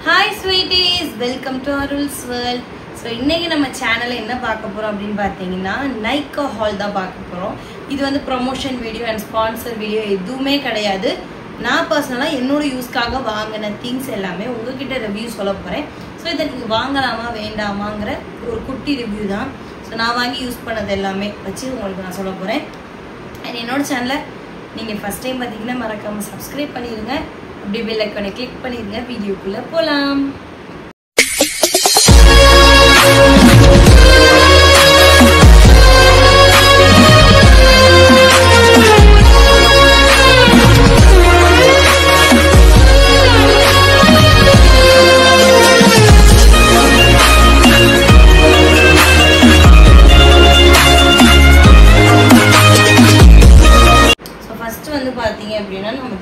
Hi sweeties, welcome to Arul's World. So இன்னைக்கு நம்ம சேனல்ல என்ன பார்க்க போறோம் அப்படினு பாத்தீங்கன்னா Nykaa haul தான் பார்க்க போறோம். இது வந்து promotion video and sponsor video எதுவுமே கிடையாது. நான் पर्सनலா என்னோட யூஸ்க்காக வாங்குன things எல்லாமே உங்ககிட்ட ரிவ்யூ சொல்ல போறேன். சோ இத நீங்க வாங்கலாமா வேண்டாமாங்கற ஒரு குட்டி ரிவ்யூ தான். சோ நான் வாங்கி யூஸ் பண்ணது எல்லாமே வச்சு உங்களுக்கு நான் சொல்ல போறேன். and என்னோட சேனலை நீங்க first time பாத்தீங்கன்னா மறக்காம subscribe பண்ணிருங்க. அப்படியே பெல் ஐகானை கிளிக் பண்ணிருங்க. வீடியோக்குள்ள போலாம்.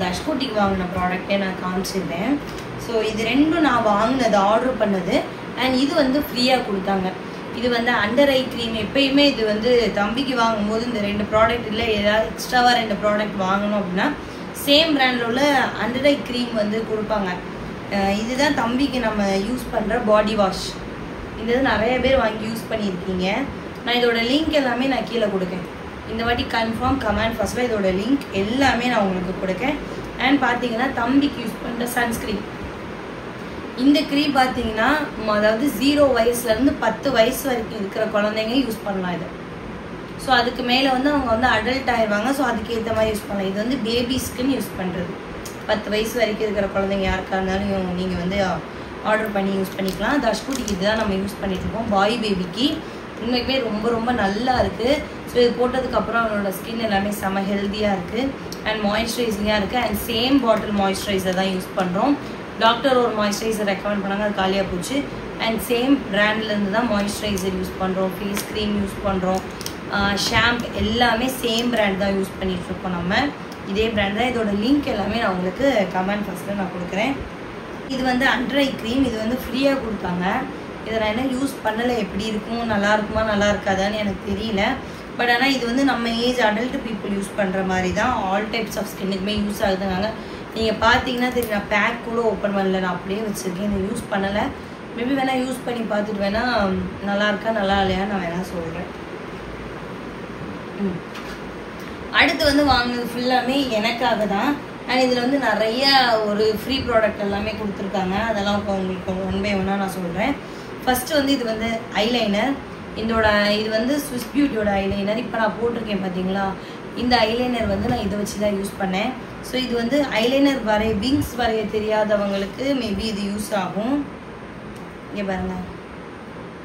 தஷ்கோட்டிக்கு வாங்கின ப்ராடக்ட்டே நான் காமிச்சிருந்தேன். ஸோ இது ரெண்டும் நான் வாங்கினது ஆர்டர் பண்ணது அண்ட் இது வந்து ஃப்ரீயாக கொடுத்தாங்க. இது வந்து அண்டர் ஐ க்ரீம். எப்பயுமே இது வந்து தம்பிக்கு வாங்கும்போது இந்த ரெண்டு ப்ராடக்ட் இல்லை ஏதாவது எக்ஸ்ட்ராவாக ரெண்டு ப்ராடக்ட் வாங்கணும் அப்படின்னா சேம் பிராண்டில் உள்ள அண்டர் ஐ க்ரீம் வந்து கொடுப்பாங்க. இதுதான் தம்பிக்கு நம்ம யூஸ் பண்ணுற பாடி வாஷ். இது நிறைய பேர் வாங்கி யூஸ் பண்ணியிருக்கீங்க. நான் இதோட லிங்க் எல்லாமே நான் கீழே கொடுக்கேன். இந்த வாட்டி கன்ஃபார்ம் கமெண்ட் ஃபர்ஸ்ட்டில் இதோட லிங்க் எல்லாமே நான் உங்களுக்கு கொடுக்கேன். அண்ட் பார்த்தீங்கன்னா தம்பிக்கு யூஸ் பண்ணுற சன்ஸ்க்ரீன். இந்த க்ரீம் பார்த்தீங்கன்னா அதாவது 0 வயசுலேருந்து 10 வயசு வரைக்கும் இருக்கிற குழந்தைங்க யூஸ் பண்ணலாம் இது. ஸோ அதுக்கு மேலே வந்து அவங்க வந்து அடல்ட் ஆயிடுவாங்க. ஸோ அதுக்கேற்ற மாதிரி யூஸ் பண்ணலாம். இது வந்து பேபிஸ்க்குன்னு யூஸ் பண்ணுறது. 10 வயசு வரைக்கும் இருக்கிற குழந்தைங்க யாருக்கா இருந்தாலும் நீங்கள் வந்து ஆர்டர் பண்ணி யூஸ் பண்ணிக்கலாம். தஷ்கூட்டிக்கு இதுதான் நம்ம யூஸ் பண்ணிட்டு இருக்கோம். பாய் பேபிக்கு உண்மைக்குமே ரொம்ப ரொம்ப நல்லா இருக்குது. ஸோ இது போட்டதுக்கப்புறம் அவனோட ஸ்கின் எல்லாமே செம ஹெல்த்தியாக இருக்குது அண்ட் மாய்ஸ்சரைசிங்காக இருக்குது. அண்ட் சேம் பாட்டில் மாய்ஸ்சரைசர் தான் யூஸ் பண்ணுறோம். டாக்டர் ஒரு மாய்ஸ்சரைசர் ரெக்கமெண்ட் பண்ணாங்க, அது காலியாக போச்சு. அண்ட் சேம் பிராண்ட்லேருந்து தான் மாய்ஸ்சரைசர் யூஸ் பண்ணுறோம். ஃபேஸ் க்ரீம் யூஸ் பண்ணுறோம். ஷாம்பு எல்லாமே சேம் பிராண்ட் தான் யூஸ் பண்ணிகிட்ருக்கோம். நம்ம இதே பிராண்ட் தான். இதோட லிங்க் எல்லாமே நான் உங்களுக்கு கமெண்ட் ஃபஸ்ட்டில் நான் கொடுக்குறேன். இது வந்து அண்டர் ஐ க்ரீம். இது வந்து ஃப்ரீயாக கொடுத்தாங்க. இதை நான் என்ன யூஸ் பண்ணலை, எப்படி இருக்கும், நல்லா இருக்குமா நல்லா இருக்காதான்னு எனக்கு தெரியல. பட் ஆனால் இது வந்து நம்ம ஏஜ் அடல்ட் பீப்புள் யூஸ் பண்ணுற மாதிரி தான். ஆல் டைப்ஸ் ஆஃப் ஸ்கின்னுக்குமே யூஸ் ஆகுதுனாங்க. நீங்கள் பார்த்தீங்கன்னா தெரியும், நான் பேக் கூட ஓப்பன் பண்ணல, நான் அப்படியே வச்சுருக்கேன். இதை யூஸ் பண்ணலை. மேபி வேணால் யூஸ் பண்ணி பார்த்துட்டு வேணால் நல்லா இருக்கா நல்லா இல்லையா நான் வேணால் சொல்கிறேன். அடுத்து வந்து வாங்கினது ஃபுல்லாமே எனக்காக தான். அண்ட் இதில் வந்து நிறைய ஒரு ஃப்ரீ ப்ராடக்ட் எல்லாமே கொடுத்துருக்காங்க. அதெல்லாம் இப்போ உங்களுக்கு 1 by 1 நான் சொல்கிறேன். ஃபஸ்ட்டு வந்து இது வந்து ஐலைனர். இது வந்து ஸ்விஸ் பியூட்டியோட ஐலைனர். இப்போ நான் போட்டிருக்கேன் பார்த்தீங்களா, இந்த ஐலைனர் வந்து நான் இதை வச்சு தான் யூஸ் பண்ணேன். ஸோ இது வந்து ஐலைனர் விங்ஸ் வரைய தெரியாதவங்களுக்கு மேபி இது யூஸ் ஆகும். இங்கே பாருங்க,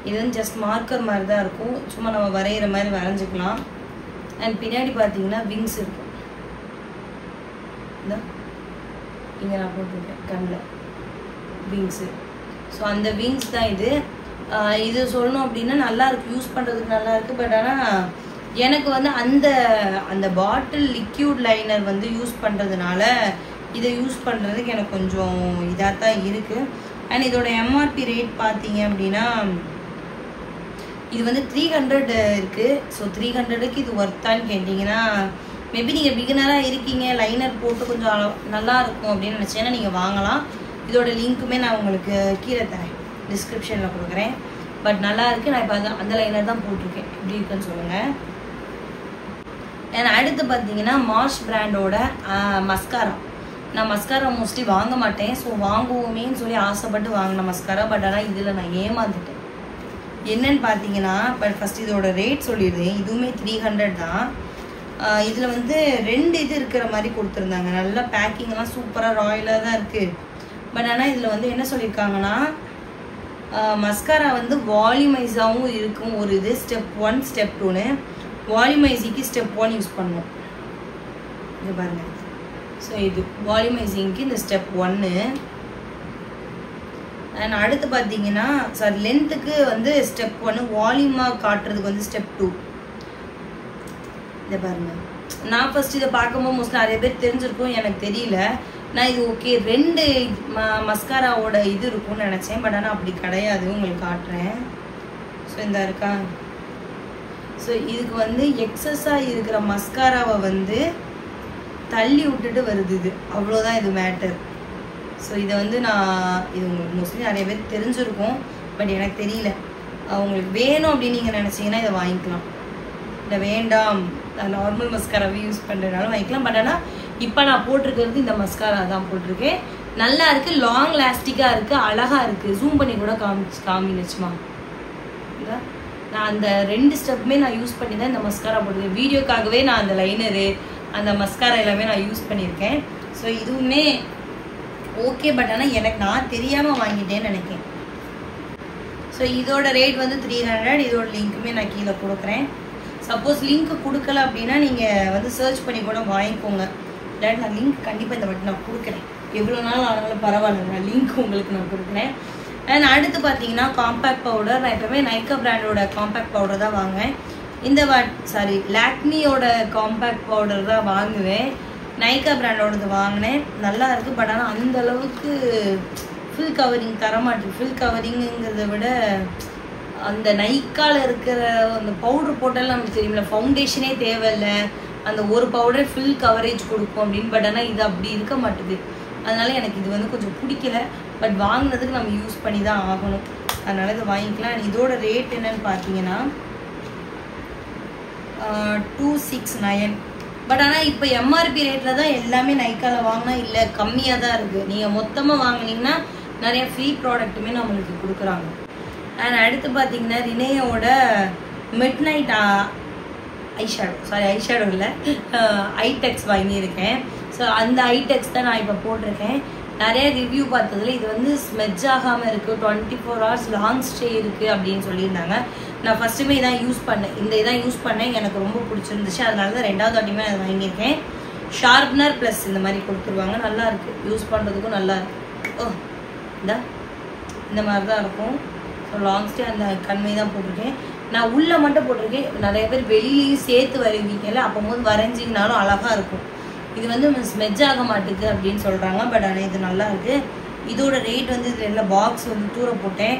இது வந்து ஜஸ்ட் மார்க்கர் மாதிரி தான் இருக்கும். சும்மா நம்ம வரைகிற மாதிரி வரைஞ்சிக்கலாம். அண்ட் பின்னாடி பார்த்தீங்கன்னா விங்ஸ் இருக்கும். இங்கே நான் போட்டிருக்கேன் கண்ணில் விங்ஸு. ஸோ அந்த விங்ஸ் தான் இது. இது சொல்லணும் அப்படின்னா நல்லா இருக்குது, யூஸ் பண்ணுறதுக்கு நல்லா இருக்குது. பட் ஆனால் எனக்கு வந்து அந்த பாட்டில் லிக்யூட் லைனர் வந்து யூஸ் பண்ணுறதுனால இதை யூஸ் பண்ணுறதுக்கு எனக்கு கொஞ்சம் இதாக தான் இருக்குது. அண்ட் இதோட எம்ஆர்பி ரேட் பார்த்தீங்க அப்படின்னா இது வந்து 300 இருக்குது. ஸோ 300க்கு இது ஒர்த்தான்னு கேட்டிங்கன்னா மேபி நீங்கள் பிகினராக இருக்கீங்க, லைனர் போட்டு கொஞ்சம் நல்லா இருக்கும் அப்படின்னு நினச்சேன்னா நீங்கள் வாங்கலாம். இதோட லிங்க்குமே நான் உங்களுக்கு கீழே தரேன், டிஸ்கிரிப்ஷனில் கொடுக்குறேன். பட் நல்லா இருக்குது. நான் இப்போ அந்த லைனர் தான் போட்டிருக்கேன். எப்படி இருக்குன்னு சொல்லுங்கள். ஏன்னா அடுத்து பார்த்தீங்கன்னா மார்ஷ் பிராண்டோட மஸ்காரா. நான் மஸ்காரா மோஸ்ட்லி வாங்க மாட்டேன். ஸோ வாங்குவோமேன்னு சொல்லி ஆசைப்பட்டு வாங்கின மஸ்காரா. பட் ஆனால் இதில் நான் ஏமாந்துட்டேன். என்னன்னு பார்த்தீங்கன்னா பட் ஃபஸ்ட் இதோட ரேட் சொல்லிடுறேன். இதுவுமே 300 தான். இதில் வந்து 2 இது இருக்கிற மாதிரி கொடுத்துருந்தாங்க. நல்லா பேக்கிங்லாம் சூப்பராக ராயலாக தான் இருக்குது. பட் ஆனால் இதில் வந்து என்ன சொல்லியிருக்காங்கன்னா மஸ்காரா வந்து வால்யூமைஸாகவும் இருக்கும். ஒரு இது ஸ்டெப் 1 ஸ்டெப் 2ன்னு. வால்யூமைசிங்க்கு ஸ்டெப் 1 யூஸ் பண்ணணும். இது பாருங்கள். ஸோ இது வால்யூமைசிங்க்கு இந்த ஸ்டெப் 1. அண்ட் அடுத்து பார்த்தீங்கன்னா லென்த்துக்கு வந்து ஸ்டெப் 1, வால்யூமாக காட்டுறதுக்கு வந்து ஸ்டெப் 2. இதை பாருங்கள். நான் ஃபஸ்ட் இதை பார்க்கும்போது மோஸ்ட்லி நிறைய பேர் தெரிஞ்சிருக்கும், எனக்கு தெரியல. நான் இது ஓகே 2 மஸ்காராவோட இது இருக்கும்னு நினச்சேன். பட் ஆனால் அப்படி கிடையாது. உங்களுக்கு காட்டுறேன். ஸோ இந்த இருக்கா. ஸோ இதுக்கு வந்து எக்ஸஸாக இருக்கிற மஸ்காராவை வந்து தள்ளி விட்டுட்டு வருது. இது அவ்வளோதான் இது மேட்டர். ஸோ இதை வந்து இது உங்களுக்கு மோஸ்ட்லி நிறைய பேர் தெரிஞ்சிருக்கும், பட் எனக்கு தெரியல. உங்களுக்கு வேணும் அப்படின்னு நீங்கள் நினச்சிங்கன்னா இதை வாங்கிக்கலாம். இல்லை வேண்டாம் நான் நார்மல் மஸ்காராவே யூஸ் பண்ணுறதுனால வாங்கிக்கலாம். பட் ஆனால் இப்போ நான் போட்டிருக்கிறது இந்த மஸ்காரா தான் போட்டிருக்கேன். நல்லா இருக்குது, லாங் லாஸ்டிக்காக இருக்குது, அழகாக இருக்குது. ஜூம் பண்ணி கூட காமிச்சுமா. நான் அந்த 2 ஸ்டெப்புமே நான் யூஸ் பண்ணி தான் இந்த மஸ்காரா போட்டிருக்கேன். வீடியோக்காகவே நான் அந்த லைனரு அந்த மஸ்காரா எல்லாமே நான் யூஸ் பண்ணியிருக்கேன். ஸோ இதுவுமே ஓகே, பட் ஆனால் நான் தெரியாமல் வாங்கிட்டேன்னு நினைக்கிறேன். ஸோ இதோட ரேட் வந்து 300. இதோட லிங்க்குமே நான் கீழே கொடுக்குறேன். சப்போஸ் லிங்க் கொடுக்கல அப்படின்னா நீங்கள் வந்து சர்ச் பண்ணி கூட வாங்கிக்கோங்க. இல்லாட்டி நான் லிங்க் கண்டிப்பாக இந்த வாட்டி நான் கொடுக்குறேன். எவ்வளோ நாள் ஆனாலும் பரவாயில்ல, நான் லிங்க் உங்களுக்கு நான் கொடுக்குறேன். அண்ட் அடுத்து பார்த்தீங்கன்னா காம்பேக்ட் பவுடர். நான் எப்பவுமே நைக்கா பிராண்டோட காம்பேக்ட் பவுடர் தான் வாங்குவேன். லாக்மியோட காம்பேக்ட் பவுடர் தான் வாங்குவேன். நைக்கா பிராண்டோடது வாங்கினேன், நல்லா இருக்குது. பட் ஆனால் அந்த அளவுக்கு ஃபுல் கவரிங் தரமாட்டேன். ஃபுல் கவரிங்கிறத விட அந்த நைக்காவில் இருக்கிற அந்த பவுடர் போட்டாலும் நமக்கு தெரியுமில்ல, ஃபவுண்டேஷனே தேவையில்லை, அந்த ஒரு பவுடரே ஃபுல் கவரேஜ் கொடுக்கும் அப்படின்னு. பட் ஆனால் இது அப்படி இருக்க மாட்டுது. அதனால எனக்கு இது வந்து கொஞ்சம் பிடிக்கல. பட் வாங்கினதுக்கு நம்ம யூஸ் பண்ணி தான் ஆகணும், அதனால இதை வாங்கிக்கலாம். இதோட ரேட் என்னன்னு பார்த்தீங்கன்னா 269. பட் ஆனால் இப்போ எம்ஆர்பி ரேட்டில் தான் எல்லாமே நைக்காவில் வாங்கினா இல்லை, கம்மியாக தான் இருக்குது. நீங்கள் மொத்தமாக வாங்கினீங்கன்னா நிறைய ஃப்ரீ ப்ராடக்ட்டுமே நம்மளுக்கு கொடுக்குறாங்க. அண்ட் அடுத்து பார்த்தீங்கன்னா ரினேயோட மிட் நைட் ஐஷேடோ இல்லை, ஐடெக்ஸ் வாங்கியிருக்கேன். ஸோ அந்த ஐடெக்ஸ் தான் நான் இப்போ போட்டிருக்கேன். நிறைய ரிவ்யூ பார்த்ததில் இது வந்து ஸ்மெட்ஜ் ஆகாமல் இருக்குது, 24 hours லாங் ஸ்டே இருக்குது அப்படின்னு சொல்லியிருந்தாங்க. நான் ஃபஸ்ட்டுமே இதான் யூஸ் பண்ணேன், இதான் யூஸ் பண்ணேன், எனக்கு ரொம்ப பிடிச்சிருந்துச்சு. அதனால தான் 2வது வாட்டியுமே அதை வாங்கியிருக்கேன். ஷார்ப்னர் ப்ளஸ் இந்த மாதிரி கொடுத்துருவாங்க, நல்லா இருக்குது, யூஸ் பண்ணுறதுக்கும் நல்லா இருக்குது. இந்த மாதிரி தான் இருக்கும். ஸோ லாங் ஸ்டே அந்த கண்மை தான் போட்டிருக்கேன். நான் உள்ளே மட்டும் போட்டிருக்கேன். நிறைய பேர் வெளியிலையும் சேர்த்து வரைவீங்கல்ல, அப்போது வரைஞ்சிங்கனாலும் அழகாக இருக்கும். இது வந்து ஸ்மெட்ஜ் ஆக மாட்டேங்குது அப்படின்னு சொல்கிறாங்க. பட் ஆனால் இது நல்லா இருக்குது. இதோட ரேட் வந்து இதில் எல்லா பாக்ஸ் வந்து தூர போட்டேன்,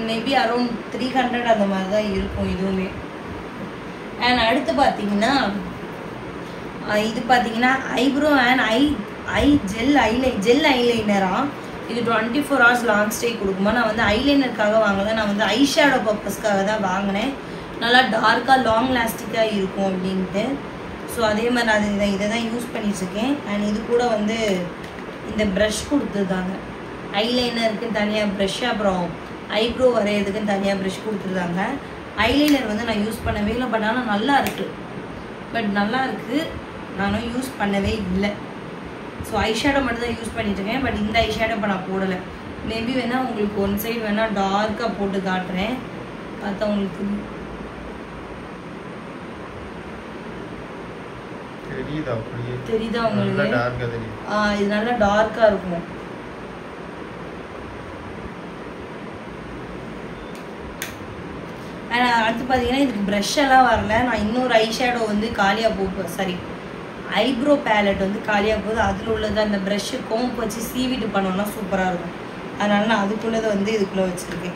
மேபி அரௌண்ட் 300 அந்த மாதிரி தான் இருக்கும் இதுவுமே. அண்ட் அடுத்து பார்த்தீங்கன்னா இது பார்த்தீங்கன்னா ஐப்ரோ அண்ட் ஐ ஜெல் ஐலைனரா. இது 24 hours லாங் ஸ்டே கொடுக்குமா. நான் வந்து ஐலைனருக்காக வாங்கலை, நான் வந்து ஐஷேடோ பர்பஸ்க்காக தான் வாங்கினேன். நல்லா டார்க்காக லாங் லாஸ்டிக்காக இருக்கும் அப்படின்ட்டு. ஸோ அதே மாதிரி இதை தான் யூஸ் பண்ணிட்டுருக்கேன். அண்ட் இது கூட வந்து இந்த ப்ரஷ் கொடுத்துருந்தாங்க, ஐலைனருக்குன்னு தனியாக ப்ரஷ், அப்புறம் ஐப்ரோ வரைகிறதுக்குன்னு தனியாக ப்ரஷ் கொடுத்துருந்தாங்க. ஐலைனர் வந்து நான் யூஸ் பண்ணவே இல்லை, பட் ஆனால் நல்லா இருக்குது. நானும் யூஸ் பண்ணவே இல்லை. ஸோ ஐஷேடோ மட்டும் தான் யூஸ் பண்ணிட்டுருக்கேன். பட் இந்த ஐஷேடோ இப்போ நான் போடலை. மேபி வேணால் உங்களுக்கு ஒன் சைடு வேணால் டார்க்காக போட்டு காட்டுறேன், பார்த்தா உங்களுக்கு தெரியுதா உங்களுக்கு. இது நல்லா டார்க்காக இருக்கும். அடுத்து பார்த்தீங்கன்னா இதுக்கு ப்ரஷ் எல்லாம் வரல. நான் இன்னொரு ஐஷேடோ வந்து காலியாக போகுது, ஐப்ரோ பேலட் வந்து காலியாக போகுது. அதில் உள்ளது அந்த ப்ரஷ்ஷு கோம்பு வச்சு சீவிட்டு பண்ணோன்னா சூப்பராக இருக்கும். அதனால நான் அதுக்குள்ளதை வந்து இதுக்குள்ளே வச்சுருக்கேன்.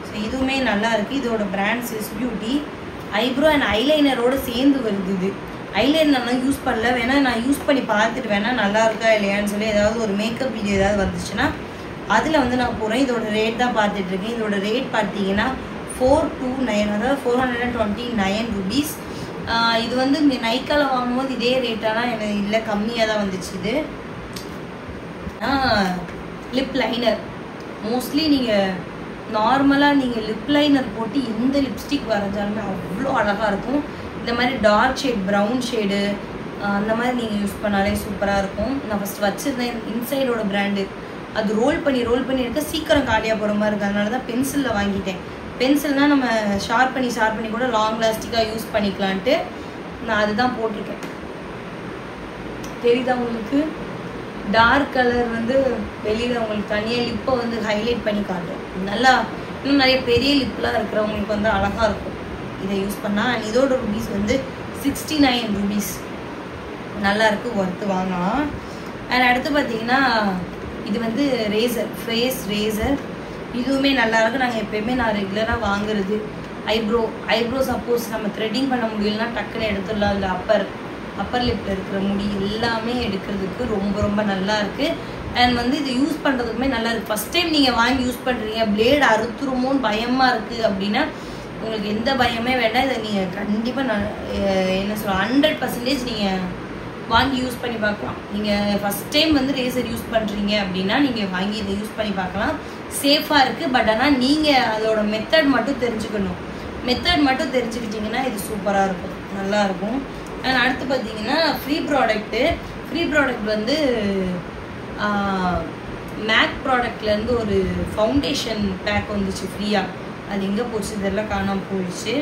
ஸோ இதுவுமே நல்லா இருக்குது. இதோட brand Swiss beauty. Eyebrow and ஐலைனரோடு சேர்ந்து வருது. இது ஐலைனர் நான் யூஸ் பண்ணல, வேணால் நான் யூஸ் பண்ணி பார்த்துட்டு வேணால் நல்லா இருக்கா இல்லையான்னு சொல்லி ஏதாவது ஒரு மேக்கப் வீடியோ ஏதாவது வந்துச்சுன்னா அதில் வந்து நான் போகிறேன். இதோட ரேட் தான் பார்த்துட்ருக்கேன். இதோட ரேட் பார்த்தீங்கன்னா 429, அதாவது 429 rupees. இது வந்து இங்கே நைக்காவில் வாங்கும்போது இதே ரேட்டாலாம் எனக்கு இல்லை, கம்மியாக தான் வந்துச்சு. இது லிப் லைனர். மோஸ்ட்லி நீங்கள் நார்மலாக நீங்கள் லிப் லைனர் போட்டு எந்த லிப்ஸ்டிக் வரைஞ்சாலுமே அவ்வளோ அழகாக இருக்கும். இந்த மாதிரி டார்க் ஷேட், ப்ரௌன் ஷேடு அந்த மாதிரி நீங்கள் யூஸ் பண்ணாலே சூப்பராக இருக்கும். நான் ஃபஸ்ட் வச்சுருந்தேன் இன்சைடோட பிராண்டு, அது ரோல் பண்ணி இருக்க சீக்கிரம் காலியாக போகிற மாதிரி இருக்குது. அதனால தான் பென்சிலில் வாங்கிட்டேன். பென்சில்னால் நம்ம ஷார்ப் பண்ணி கூட லாங் லாஸ்டிக்காக யூஸ் பண்ணிக்கலான்ட்டு நான் அதுதான் போட்டிருக்கேன். தெரியுதா உங்களுக்கு? டார்க் கலர் வந்து வெளியில் உங்களுக்கு தனியாக லிப்பை வந்து ஹைலைட் பண்ணி காட்டும். நல்லா இன்னும் நிறைய பெரிய லிப்லாம் இருக்கிறவங்களுக்கு வந்து அழகாக இருக்கும் இதை யூஸ் பண்ணால். அண்ட் இதோட ருபீஸ் வந்து 69 rupees. நல்லா இருக்குது, ஒர்த்து வாங்கலாம். அண்ட் அடுத்து பார்த்தீங்கன்னா இது வந்து ஃபேஸ் ரேசர். இதுவுமே நல்லாயிருக்கு. நாங்கள் எப்போயுமே நான் ரெகுலராக வாங்குறது. ஐப்ரோ சப்போஸ் நம்ம த்ரெட்டிங் பண்ண முடியலன்னா டக்குன்னு எடுத்துடலாம். அதில் அப்பர் லிப்பில் இருக்கிற முடி எல்லாமே எடுக்கிறதுக்கு ரொம்ப ரொம்ப நல்லா இருக்குது. அண்ட் வந்து இது யூஸ் பண்ணுறதுக்குமே நல்லா இருக்குது. ஃபஸ்ட் டைம் நீங்கள் வாங்கி யூஸ் பண்ணுறீங்க, பிளேடு அறுத்துருமோன்னு பயமாக இருக்குது அப்படின்னா உங்களுக்கு எந்த பயமே வேண்டாம். இதை நீங்கள் கண்டிப்பாக என்ன சொல்ல 100% நீங்கள் வாங்கி யூஸ் பண்ணி பார்க்கலாம். நீங்கள் ஃபஸ்ட் டைம் வந்து ரேசர் யூஸ் பண்ணுறீங்க அப்படின்னா நீங்கள் வாங்கி இதை யூஸ் பண்ணி பார்க்கலாம். சேஃபாக இருக்குது. பட் ஆனால் நீங்கள் அதோட மெத்தட் மட்டும் தெரிஞ்சுக்கணும். மெத்தட் மட்டும் தெரிஞ்சுக்கிட்டிங்கன்னா இது சூப்பராக இருக்கும், நல்லாயிருக்கும். அண்ட் அடுத்து பார்த்தீங்கன்னா ஃப்ரீ ப்ராடக்ட் வந்து மேக் ப்ராடக்ட்லேருந்து ஒரு ஃபவுண்டேஷன் பேக் வந்துச்சு ஃப்ரீயாக. அது எங்கே போச்சு இதெல்லாம் காணாமல் போயிடுச்சு.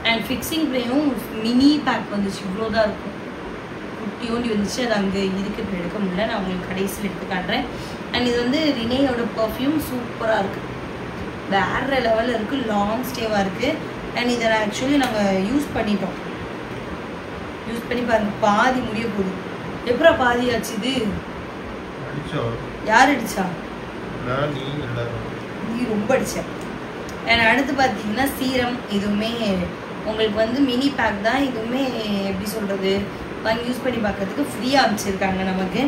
அண்ட் ஃபிக்ஸிங் ப்ரேயும் மினி பேக் வந்துச்சு, இவ்வளோதான் இருக்கும், குட்டியோண்டி வந்துச்சு. அது அங்கே இருக்குது, எடுக்க முடியல, நான் உங்களுக்கு கடைசியில் எடுத்து காட்டுறேன். அண்ட் இது வந்து ரினேயோட பர்ஃப்யூம் சூப்பராக இருக்குது, வேறு லெவலில் இருக்குது, லாங் ஸ்டேவாக இருக்குது. அண்ட் இதை ஆக்சுவலி நாங்கள் யூஸ் பண்ணிட்டோம். யூஸ் பண்ணி பாருங்கள், பாதி முடிய போகுது. எப்பரா பாதி ஆச்சு இது? யார் அடிச்சா? நீ ரொம்ப அடிச்ச. அண்ட் அடுத்து பார்த்தீங்கன்னா சீரம். இதுவுமே உங்களுக்கு வந்து மினி பேக் தான். இதுவுமே எப்படி சொல்கிறது, வாங்கி யூஸ் பண்ணி பார்க்கறதுக்கு ஃப்ரீயாக அமைச்சிருக்காங்க நமக்கு.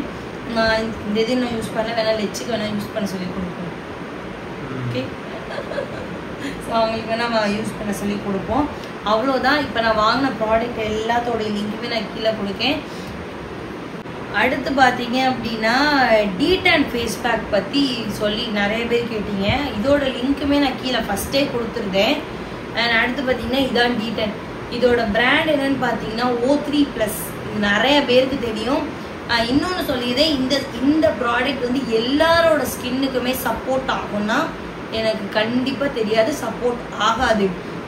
நான் இந்த இது நான் யூஸ் பண்ணல, வேணால் லெச்சுக்கு வேணால் யூஸ் பண்ண சொல்லி கொடுப்போம். ஓகே, ஸோ அவங்களுக்கு வேணால் யூஸ் பண்ண சொல்லி கொடுப்போம். அவ்வளோதான். இப்போ நான் வாங்கின ப்ராடக்ட் எல்லாத்தோடைய லிங்க்குமே நான் கீழே கொடுக்கேன். அடுத்து பார்த்தீங்க அப்படின்னா டீடான் ஃபேஸ் பேக் பற்றி சொல்லி நிறைய பேர் கேட்டீங்க. இதோட லிங்க்குமே நான் கீழே ஃபஸ்ட்டே கொடுத்துருந்தேன். அண்ட் அடுத்து பார்த்தீங்கன்னா இதான் டீடான். இதோட பிராண்ட் என்னன்னு பார்த்தீங்கன்னா O3+. இது நிறைய பேருக்கு தெரியும். இன்னொன்று சொல்லிடுறேன், இந்த ப்ராடக்ட் வந்து எல்லாரோட ஸ்கின்னுக்குமே சப்போர்ட் ஆகும்னா எனக்கு கண்டிப்பாக தெரியாது, சப்போர்ட் ஆகாது.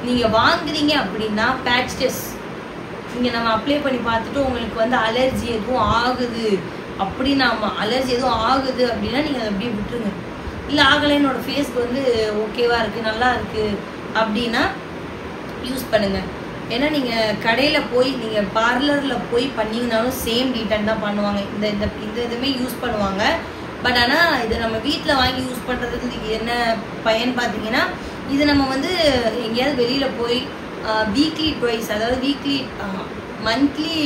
நீங்கள் வாங்குறீங்க அப்படின்னா பேட்ச் டெஸ்ட் நீங்கள் நம்ம அப்ளை பண்ணி பார்த்துட்டு உங்களுக்கு வந்து அலர்ஜி எதுவும் ஆகுது அப்படின்னா, அலர்ஜி எதுவும் ஆகுது அப்படின்னா நீங்கள் அதை அப்படியே விட்டுருங்க. இல்லை ஆகலை, என்னோடய ஃபேஸ்க்கு வந்து ஓகேவாக இருக்குது, நல்லா இருக்குது அப்படின்னா யூஸ் பண்ணுங்கள். ஏன்னா நீங்கள் கடையில் போய் நீங்கள் பார்லரில் போய் பண்ணிங்கனாலும் சேம் டீடான் தான் பண்ணுவாங்க. இந்த இதுவுமே யூஸ் பண்ணுவாங்க. பட் ஆனால் இதை நம்ம வீட்டில் வாங்கி யூஸ் பண்ணுறதுக்கு என்ன பயன் பார்த்தீங்கன்னா, இது நம்ம வந்து எங்கேயாவது வெளியில் போய் வீக்லி ட்வைஸ், அதாவது மந்த்லி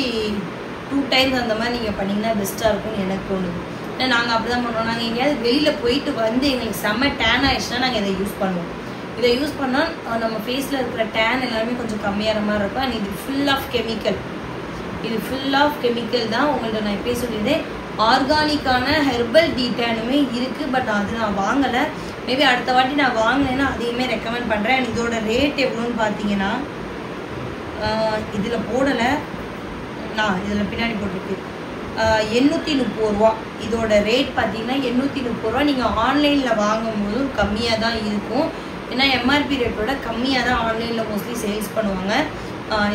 2 டைம்ஸ் அந்த மாதிரி நீங்கள் பண்ணிங்கன்னா பெஸ்ட்டாக இருக்கும்னு எனக்கு தோணுது. ஏன்னா நாங்கள் அப்படி தான் பண்ணுவோம். நாங்கள் எங்கேயாவது வெளியில் போயிட்டு வந்து எங்களுக்கு செம்ம டேன் ஆகிடுச்சுன்னா நாங்கள் இதை யூஸ் பண்ணுவோம். இதை யூஸ் பண்ணால் நம்ம ஃபேஸில் இருக்கிற டேன் எல்லாமே கொஞ்சம் கம்மியாகிற மாதிரி இருக்கும். அண்ட் இது ஃபுல் ஆஃப் கெமிக்கல் தான். உங்கள்ட்ட நான் இப்போ சொல்லியிருந்தேன், ஆர்கானிக்கான ஹெர்பல் டீடானுமே இருக்குது. பட் அது நான் வாங்கலை. மேபி அடுத்த வாட்டி நான் வாங்கினேன்னா அதையுமே ரெக்கமெண்ட் பண்ணுறேன். அண்ட் இதோட ரேட் எவ்வளோன்னு பார்த்தீங்கன்னா, இதில் போடலை, நான் இதில் பின்னாடி போட்டிருக்கு 830 ரூபா. இதோட ரேட் பார்த்தீங்கன்னா 830 ரூபா. நீங்கள் ஆன்லைனில் வாங்கும்போதும் கம்மியாக தான் இருக்கும். ஏன்னா எம்ஆர்பி ரேட்டோட கம்மியாக தான் ஆன்லைனில் மோஸ்ட்லி சேல்ஸ் பண்ணுவாங்க.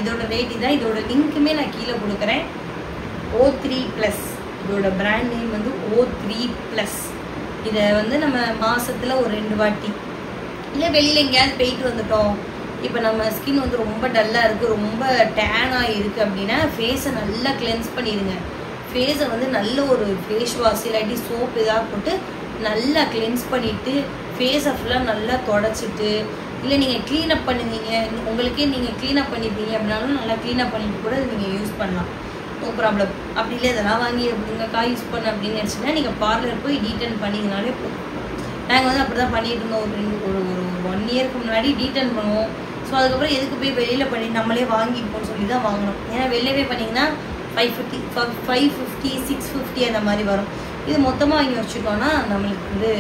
இதோட ரேட் இதான். இதோட லிங்க்குமே நான் கீழே கொடுக்குறேன். O3+. இதோட பிராண்ட் நேம் வந்து O3+. இதை வந்து நம்ம மாதத்தில் ஒரு 2 வாட்டி, இல்லை வெளியில் எங்கேயாவது போயிட்டு வந்துட்டோம், இப்போ நம்ம ஸ்கின் வந்து ரொம்ப டல்லாக இருக்குது, ரொம்ப டேனாக இருக்குது அப்படின்னா ஃபேஸை நல்லா கிளென்ஸ் பண்ணிடுங்க. ஃபேஸை வந்து நல்ல ஒரு ஃபேஸ் வாஷ் இல்லாட்டி சோப் இதாக போட்டு நல்லா கிளென்ஸ் பண்ணிவிட்டு ஃபேஸை ஃபுல்லாக நல்லா தொடச்சிட்டு, இல்லை நீங்கள் க்ளீனப் பண்ணுவீங்க, உங்களுக்கே நீங்கள் க்ளீனப் பண்ணிப்பீங்க அப்படின்னாலும் நல்லா க்ளீனப் பண்ணிட்டு கூட நீங்கள் யூஸ் பண்ணலாம், நோ ப்ராப்ளம். அப்படி இல்லை இதெல்லாம் வாங்கி எப்படிங்கக்கா யூஸ் பண்ண அப்படின்னு நினச்சிங்கன்னா நீங்கள் பார்லர் போய் டீடான் பண்ணிங்கனாலே போதும். நாங்கள் வந்து அப்படி தான் பண்ணிட்டு இருந்தோம். ஒரு 1 இயருக்கு முன்னாடி டீடான் பண்ணுவோம். ஸோ அதுக்கப்புறம் எதுக்கு போய் வெளியில் பண்ணி நம்மளே வாங்கிப்போம்னு சொல்லி தான் வாங்கணும். ஏன்னா வெளியே போய் பண்ணிங்கன்னா 550 650 அந்த மாதிரி வரும். இது மொத்தமாக வாங்கி வச்சுட்டோன்னா நம்மளுக்கு வந்து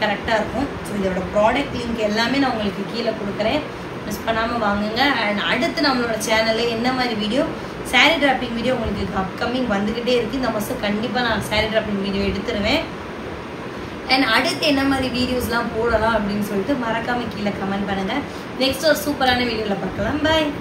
கரெக்டாக இருக்கும். ஸோ இதோட ப்ராடக்ட் லிங்க் எல்லாமே நான் உங்களுக்கு கீழே கொடுக்குறேன், மிஸ் பண்ணாமல் வாங்குங்க. அண்ட் அடுத்து நம்மளோட சேனலில் என்ன மாதிரி வீடியோ, சாரீ டிராப்பிங் வீடியோ உங்களுக்கு அப்கமிங் வந்துக்கிட்டே இருக்குது. இந்த மாதம் கண்டிப்பாக நான் சாரீ டிராப்பிங் வீடியோ எடுத்துருவேன். அண்ட் அடுத்து என்ன மாதிரி வீடியோஸ்லாம் போடலாம் அப்படின்னு சொல்லிட்டு மறக்காமல் கீழே கமெண்ட் பண்ணுங்கள். நெக்ஸ்ட் ஒரு சூப்பரான வீடியோவில் பார்க்கலாம். பாய்.